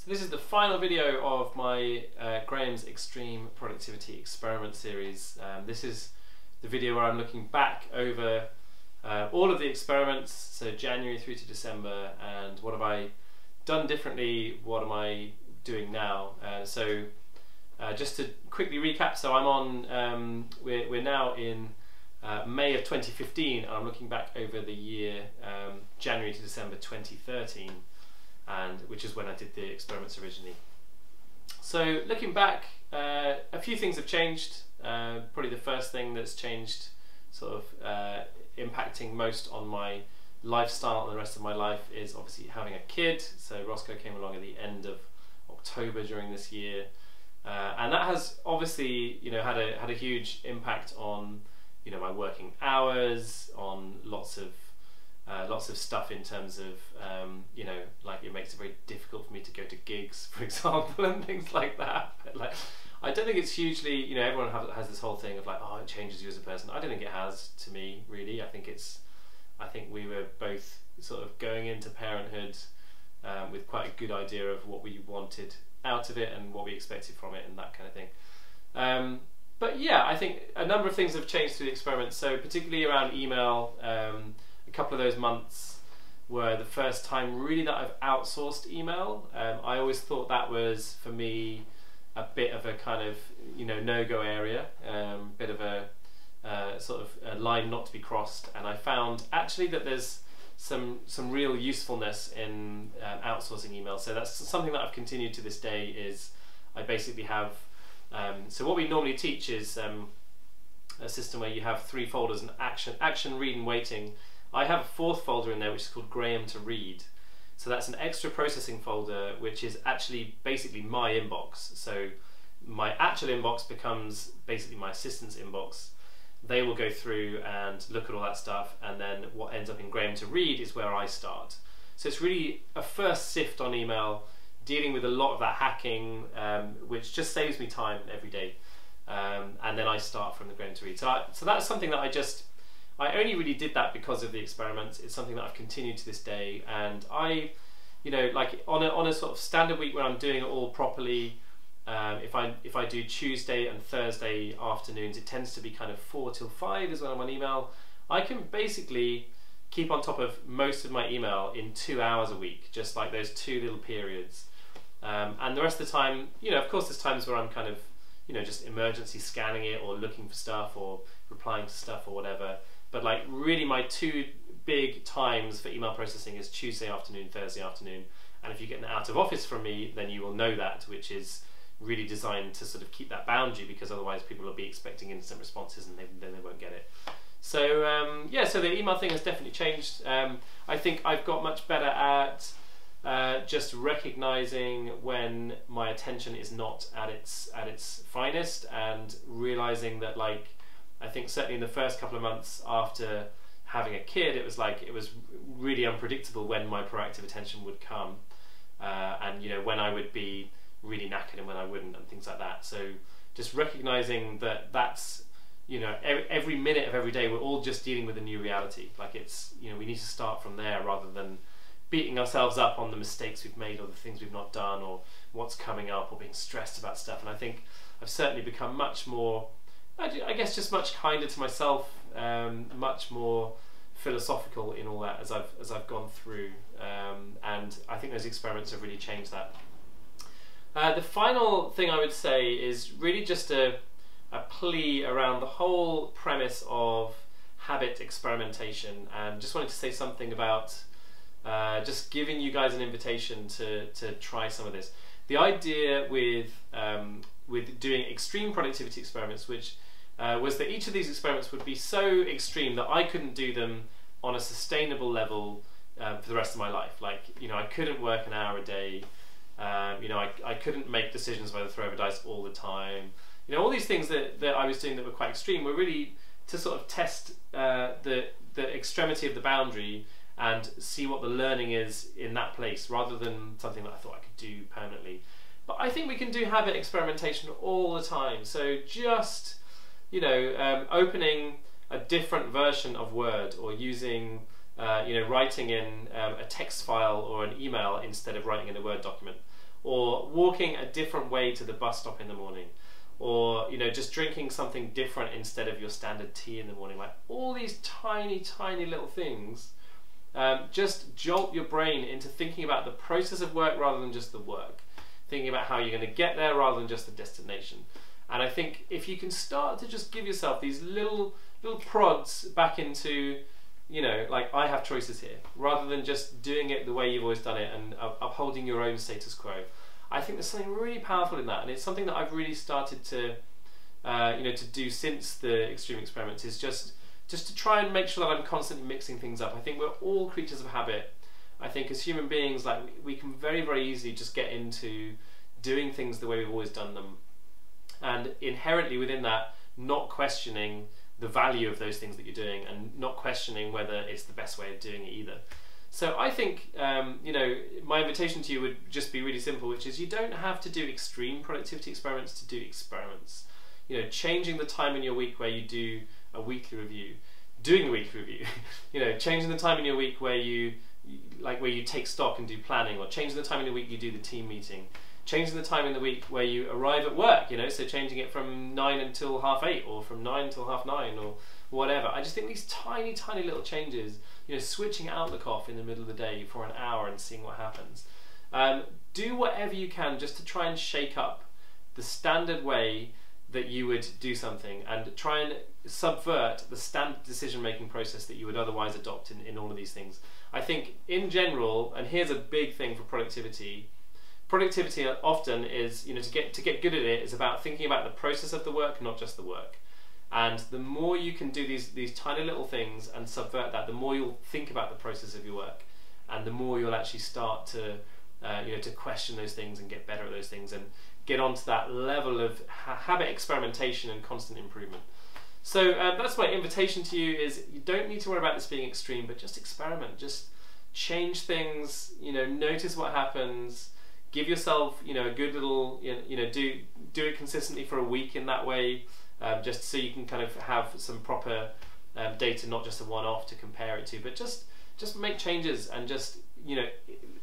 So this is the final video of my Graham's Extreme Productivity Experiment series. This is the video where I'm looking back over all of the experiments, so January through to December, and what have I done differently, what am I doing now. Just to quickly recap, so I'm on, we're now in May of 2015, and I'm looking back over the year January to December 2013, and which is when I did the experiments originally. So looking back, a few things have changed. Probably the first thing that's changed, sort of impacting most on my lifestyle and the rest of my life, is obviously having a kid. So Roscoe came along at the end of October during this year, and that has obviously, had a huge impact on, my working hours, on lots of stuff in terms of, like it makes it very difficult for me to go to gigs, for example, and things like that. But like, I don't think it's hugely, everyone has this whole thing of like, oh, it changes you as a person. I don't think it has to me, really. I think we were both sort of going into parenthood with quite a good idea of what we wanted out of it and what we expected from it and that kind of thing. But yeah, I think a number of things have changed through the experiment. So particularly around email, a couple of those months were the first time really that I've outsourced email. I always thought that was, for me, a bit of a kind of, no-go area, bit of a sort of a line not to be crossed. And I found actually that there's some real usefulness in outsourcing email. So that's something that I've continued to this day. Is I basically have, so what we normally teach is a system where you have 3 folders: and action, read and waiting. I have a 4th folder in there which is called Graham to read. So that's an extra processing folder which is actually basically my inbox. So my actual inbox becomes basically my assistant's inbox. They will go through and look at all that stuff, and then what ends up in Graham to read is where I start. So it's really a first sift on email, dealing with a lot of that hacking, which just saves me time every day. And then I start from the Graham to read. So that's something that I only really did that because of the experiments. It's something that I've continued to this day, and I, like on a sort of standard week when I'm doing it all properly, if I do Tuesday and Thursday afternoons, it tends to be kind of 4 till 5 is when I'm on email. I can basically keep on top of most of my email in 2 hours a week, just like those 2 little periods. And the rest of the time, of course there's times where I'm kind of, just emergency scanning it or looking for stuff or replying to stuff or whatever. But like really my 2 big times for email processing is Tuesday afternoon, Thursday afternoon. And if you get an out of office from me, then you will know that, which is really designed to sort of keep that boundary, because otherwise people will be expecting instant responses and then they won't get it. So yeah, so the email thing has definitely changed. I think I've got much better at just recognizing when my attention is not at its finest, and realizing that, like, I think certainly in the first couple of months after having a kid, it was really unpredictable when my proactive attention would come, and when I would be really knackered and when I wouldn't, and things like that. So just recognizing that that's, every minute of every day we're all just dealing with a new reality. Like it's, we need to start from there rather than beating ourselves up on the mistakes we've made or the things we've not done or what's coming up or being stressed about stuff. And I think I've certainly become much more, I guess, just much kinder to myself, much more philosophical in all that as I've gone through, and I think those experiments have really changed that. The final thing I would say is really just a plea around the whole premise of habit experimentation, and just wanted to say something about just giving you guys an invitation to try some of this. The idea with doing extreme productivity experiments, which was that each of these experiments would be so extreme that I couldn't do them on a sustainable level for the rest of my life. Like, I couldn't work an hour a day. I couldn't make decisions whether to throw over dice all the time. All these things that I was doing that were quite extreme were really to sort of test the extremity of the boundary and see what the learning is in that place, rather than something that I thought I could do permanently. But I think we can do habit experimentation all the time. So just, opening a different version of Word, or using, writing in a text file or an email instead of writing in a Word document, or walking a different way to the bus stop in the morning, or just drinking something different instead of your standard tea in the morning. Like all these tiny little things just jolt your brain into thinking about the process of work rather than just the work, thinking about how you're going to get there rather than just the destination. And I think if you can start to just give yourself these little prods back into, like I have choices here, rather than just doing it the way you've always done it and upholding your own status quo, I think there's something really powerful in that. And it's something that I've really started to to do since the extreme experiments, is just to try and make sure that I'm constantly mixing things up. I think we're all creatures of habit. I think as human beings, like we can very easily just get into doing things the way we've always done them, and inherently within that, not questioning the value of those things that you're doing, and not questioning whether it's the best way of doing it either. So I think my invitation to you would just be really simple, which is you don't have to do extreme productivity experiments to do experiments. Changing the time in your week where you do a weekly review, doing a weekly review, changing the time in your week where you take stock and do planning, or changing the time in the week you do the team meeting, changing the time in the week where you arrive at work, so changing it from 9 until 8:30, or from 9 till 9:30, or whatever. I just think these tiny little changes, switching Outlook off in the middle of the day for an hour and seeing what happens. Do whatever you can just to try and shake up the standard way that you would do something, and try and subvert the standard decision-making process that you would otherwise adopt in all of these things. I think in general, and here's a big thing for productivity often is, to get good at it, is about thinking about the process of the work, not just the work. And the more you can do these tiny little things and subvert that, the more you'll think about the process of your work, and the more you'll actually start to to question those things and get better at those things, and get onto that level of habit experimentation and constant improvement. So that's my invitation to you, is you don't need to worry about this being extreme, but just experiment, just change things, notice what happens, give yourself a good little, do it consistently for a week in that way, just so you can kind of have some proper data, not just a one-off to compare it to, but just make changes and just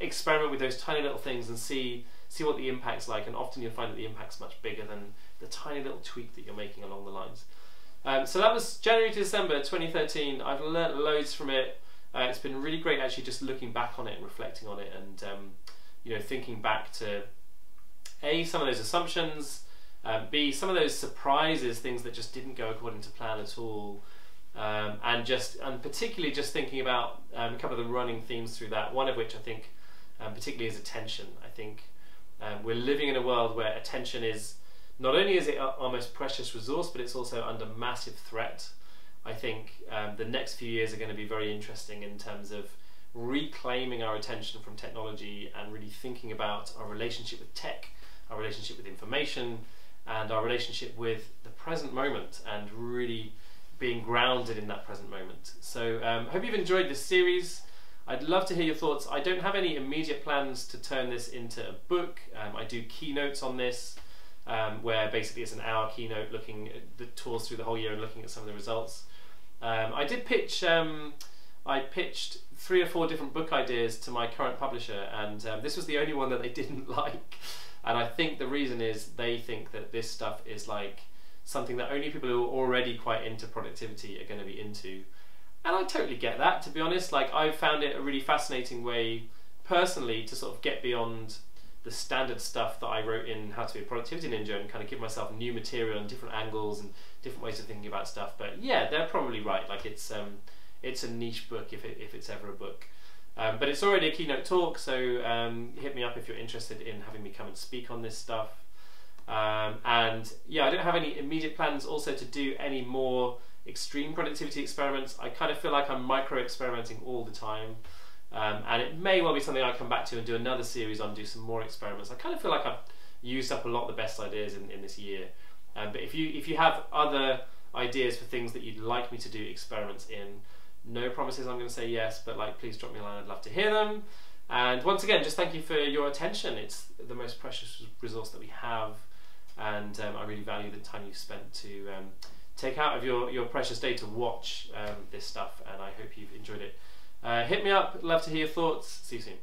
experiment with those tiny little things and see what the impact's like. And often you'll find that the impact's much bigger than the tiny little tweak that you're making along the lines. So that was January to December 2013. I've learnt loads from it. It's been really great actually just looking back on it and reflecting on it, and thinking back to A, some of those assumptions, B, some of those surprises, things that just didn't go according to plan at all, and particularly just thinking about a couple of the running themes through that, one of which I think particularly is attention. I think we're living in a world where attention is, not only is it our most precious resource, but it's also under massive threat. I think the next few years are going to be very interesting in terms of reclaiming our attention from technology and really thinking about our relationship with tech, our relationship with information, and our relationship with the present moment, and really being grounded in that present moment. So hope you've enjoyed this series. I'd love to hear your thoughts. I don't have any immediate plans to turn this into a book. I do keynotes on this, where basically it's an hour keynote looking at the tours through the whole year and looking at some of the results. I did pitch, I pitched 3 or 4 different book ideas to my current publisher, and this was the only one that they didn't like. And I think the reason is they think that this stuff is like something that only people who are already quite into productivity are going to be into. And I totally get that, to be honest. Like, I've found it a really fascinating way personally to sort of get beyond the standard stuff that I wrote in How to Be a Productivity Ninja, and kind of give myself new material and different angles and different ways of thinking about stuff. But yeah, they're probably right. Like, it's a niche book if it's ever a book. But it's already a keynote talk, so hit me up if you're interested in having me come and speak on this stuff. And yeah, I don't have any immediate plans also to do any more extreme productivity experiments. I kind of feel like I'm micro-experimenting all the time. And it may well be something I come back to and do another series on, do some more experiments. I kind of feel like I've used up a lot of the best ideas in this year. But if you have other ideas for things that you'd like me to do experiments in, no promises I'm going to say yes, but like, please drop me a line, I'd love to hear them. And once again, just thank you for your attention. It's the most precious resource that we have, and I really value the time you've spent to take out of your precious day to watch this stuff, and I hope you've enjoyed it. Hit me up, love to hear your thoughts. See you soon.